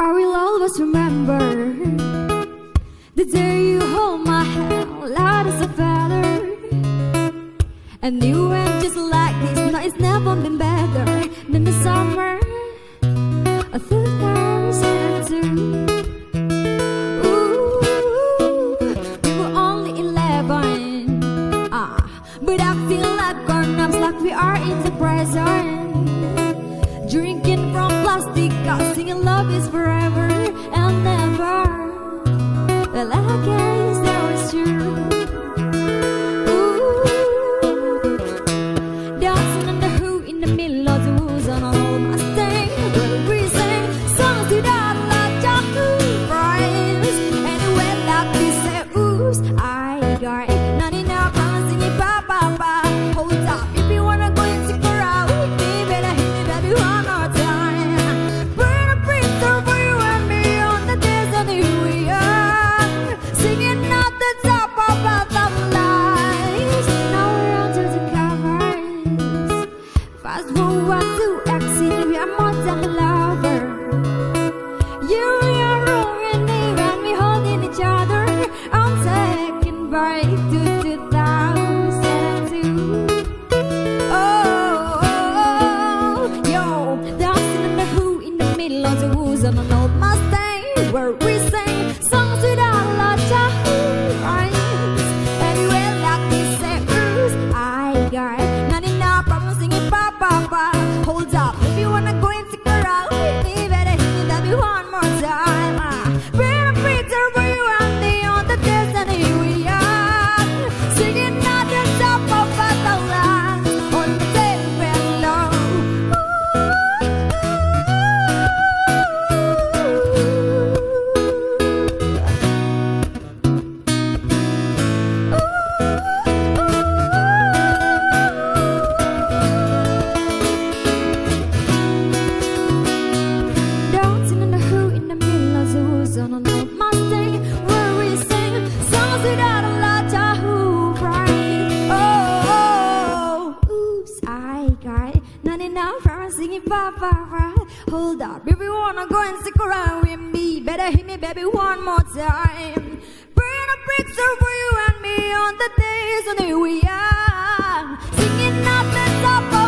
I will always remember the day you hold my hand loud as a feather. And you went just like this. No, it's never been better than the summer of 2002. Ooh, we were only 11, but I feel like grown-ups, like we are in the present. Drinking from plastic cups, singing love is forever and never. Well, I guess that was true. Dancing on the Who in the middle of the woods on an old Mustang, where we sing songs without a lot of price. Anyway, like we say, oops, I got 99 pounds singing ba ba ba. Hold up, if you wanna go and stick around with me, better hit me, baby, one more time. Burn a picture for you and me on the days of the reunion, singing at the top of the lights. Now we're on to the covers. Fast forward to exit, we are more than lovers. You are ruining me when we holding each other. I'm taking back to 2002. Oh, yo, dancing in the Who in the middle of the woods on an old Mustang, where we sing songs without a lot of rhymes. Anyway, like we say, oops, I got 99 problems singing ba ba ba. Hold up, if you wanna go and stick around with me, better hit me, baby, one more time. Bring a picture for you and me on the days and here we are, singing at the top of the line on the day below. Dancing in the Who in the middle of the woods on an old Mustang, where we sing songs without a lot of right. Oh, oops, I got 99 for singing ba ba ba. Hold up, if you wanna go and stick around with me, better hit me, baby, one more time. Bring a picture for you and me on the days when we are singing at the top of